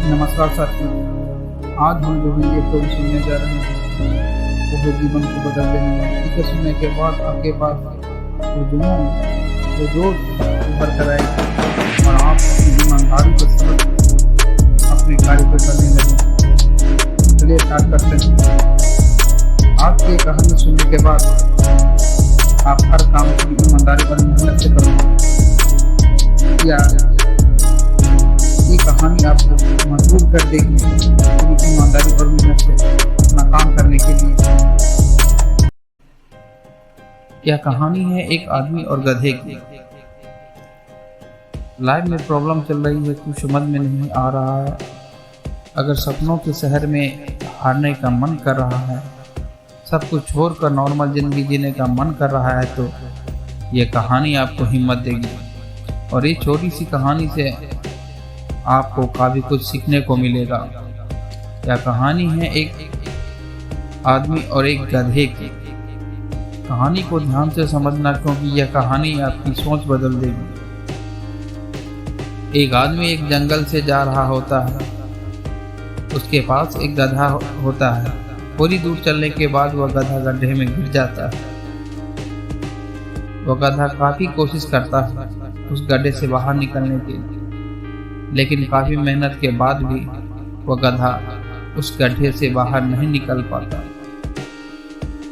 नमस्कार साथियों। आज हम जो है एक स्टोरी सुनने जा रहे हैं वो है जीवन को बदल देने वाली। इसे सुनने के बाद आपके पास वो जुनून वो जोश उभर कर आएगा और आप अपनी ईमानदारी के साथ अपने कार्य को करने लगे। चलिए स्टार्ट करते हैं। आज की कहानी सुनने के बाद आप हर काम की ईमानदारी और मेहनत से करोगे। या ये कहानी आपको मजबूर कर देगी ईमानदारी और मेहनत से अपना काम करने के लिए। यह कहानी है एक आदमी और गधे की। लाइफ में प्रॉब्लम चल रही है, कुछ समझ में नहीं आ रहा है। अगर सपनों के शहर में हारने का मन कर रहा है, सब कुछ छोड़कर नॉर्मल जिंदगी जीने का मन कर रहा है, तो यह कहानी आपको हिम्मत देगी। और ये छोटी सी कहानी से आपको काफी कुछ सीखने को मिलेगा। यह कहानी है एक आदमी और एक गधे की। कहानी को ध्यान से समझना, क्योंकि यह कहानी आपकी सोच बदल देगी। एक आदमी एक जंगल से जा रहा होता है। उसके पास एक गधा होता है। थोड़ी दूर चलने के बाद वह गधा गड्ढे में गिर जाता है। वह गधा काफी कोशिश करता है उस गड्ढे से बाहर निकलने के लिए, लेकिन काफी मेहनत के बाद भी वह गधा उस गड्ढे से बाहर नहीं निकल पाता।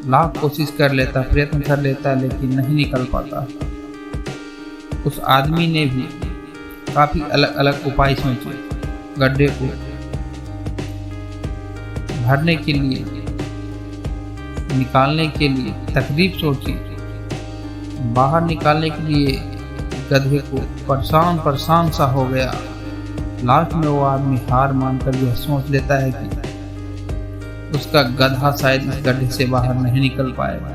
लाख कोशिश कर लेता, प्रयत्न कर लेता, लेकिन नहीं निकल पाता। उस आदमी ने भी काफी अलग अलग उपाय सोचे। गड्ढे को भरने के लिए, निकालने के लिए तकरीब सोची। बाहर निकालने के लिए गधे को परेशान सा हो गया। लास्ट में वो आदमी हार मानकर यह सोच लेता है कि उसका गधा शायद इस गड्ढे से बाहर नहीं निकल पाएगा।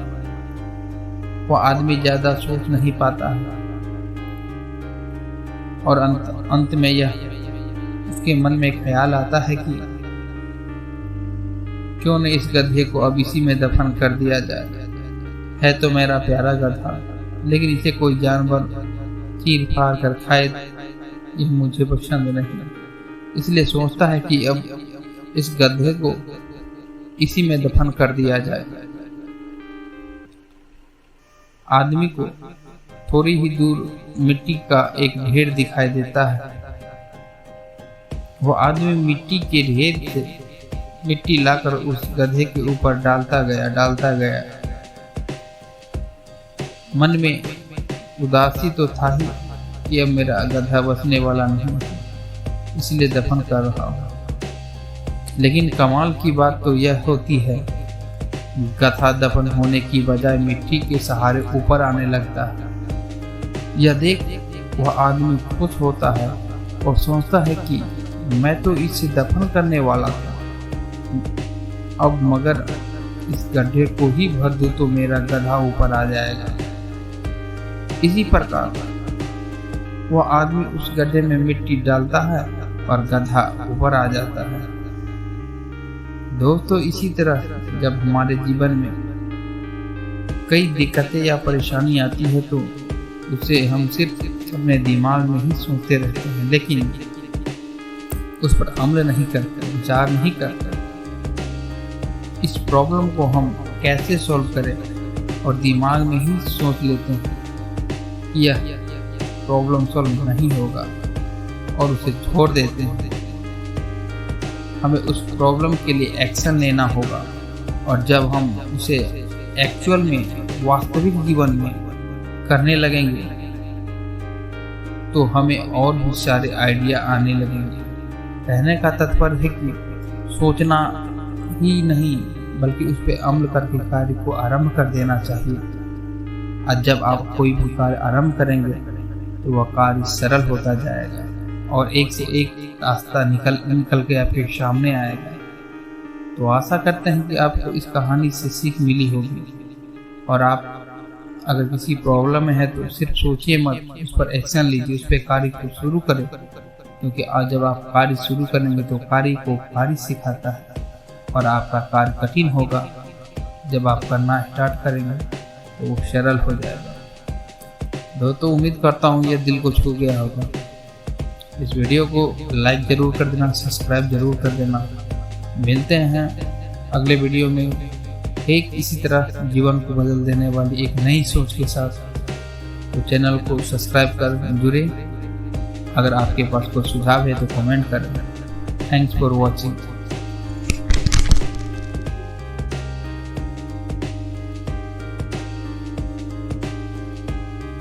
वो आदमी ज्यादा सोच नहीं पाता है और अंत में यह उसके मन में ख्याल आता है कि क्यों न इस गधे को अब इसी में दफन कर दिया जाए। है तो मेरा प्यारा गधा, लेकिन इसे कोई जानवर चीर फाड़ कर खाए, यह मुझे पसंद नहीं। इसलिए सोचता है कि अब इस गधे को इसी में दफन कर दिया जाए। आदमी को थोड़ी ही दूर मिट्टी का एक ढेर दिखाई देता है। वो आदमी मिट्टी के ढेर से मिट्टी लाकर उस गधे के ऊपर डालता गया। मन में उदासी तो था ही कि अब मेरा गधा बचने वाला नहीं, इसलिए दफन कर रहा हूँ। लेकिन कमाल की बात तो यह होती है, गधा दफन होने की बजाय मिट्टी के सहारे ऊपर आने लगता है। यह देख वह आदमी खुश होता है और सोचता है कि मैं तो इसे दफन करने वाला था, अब मगर इस गड्ढे को ही भर दूं तो मेरा गधा ऊपर आ जाएगा। इसी प्रकार वह आदमी उस गड्ढे में मिट्टी डालता है और गधा ऊपर आ जाता है। दोस्तों, इसी तरह जब हमारे जीवन में कई दिक्कतें या परेशानी आती है तो उसे हम सिर्फ अपने दिमाग में ही सोचते रहते हैं, लेकिन उस पर अमल नहीं करते, विचार नहीं करते। इस प्रॉब्लम को हम कैसे सॉल्व करें और दिमाग में ही सोच लेते हैं कि यह प्रॉब्लम सॉल्व नहीं होगा और उसे छोड़ देते हैं। हमें उस प्रॉब्लम के लिए एक्शन लेना होगा, और जब हम उसे एक्चुअल में, वास्तविक जीवन में करने लगेंगे तो हमें और भी सारे आइडिया आने लगेंगे। कहने का तात्पर्य है कि सोचना ही नहीं, बल्कि उस पर अमल करके कार्य को आरंभ कर देना चाहिए। और जब आप कोई भी कार्य आरंभ करेंगे तो वह कार्य सरल होता जाएगा और एक से एक रास्ता निकल के आपके सामने आएगा। तो आशा करते हैं कि आपको इस कहानी से सीख मिली होगी, और आप अगर किसी प्रॉब्लम में है तो सिर्फ सोचिए मत, उस पर एक्शन लीजिए, उस पर कार्य को शुरू करें। क्योंकि आज जब आप कार्य शुरू करेंगे तो कार्य को कार्य सिखाता है, और आपका कार्य कठिन होगा। जब आप करना स्टार्ट करेंगे तो वो सरल हो जाएगा। दोस्तों, उम्मीद करता हूँ यह दिल को छू गया होगा। इस वीडियो को लाइक ज़रूर कर देना, सब्सक्राइब ज़रूर कर देना। मिलते हैं अगले वीडियो में एक इसी तरह जीवन को बदल देने वाली एक नई सोच के साथ। तो चैनल को सब्सक्राइब कर जुड़े। अगर आपके पास कोई सुझाव है तो कमेंट करें। Thanks for watching.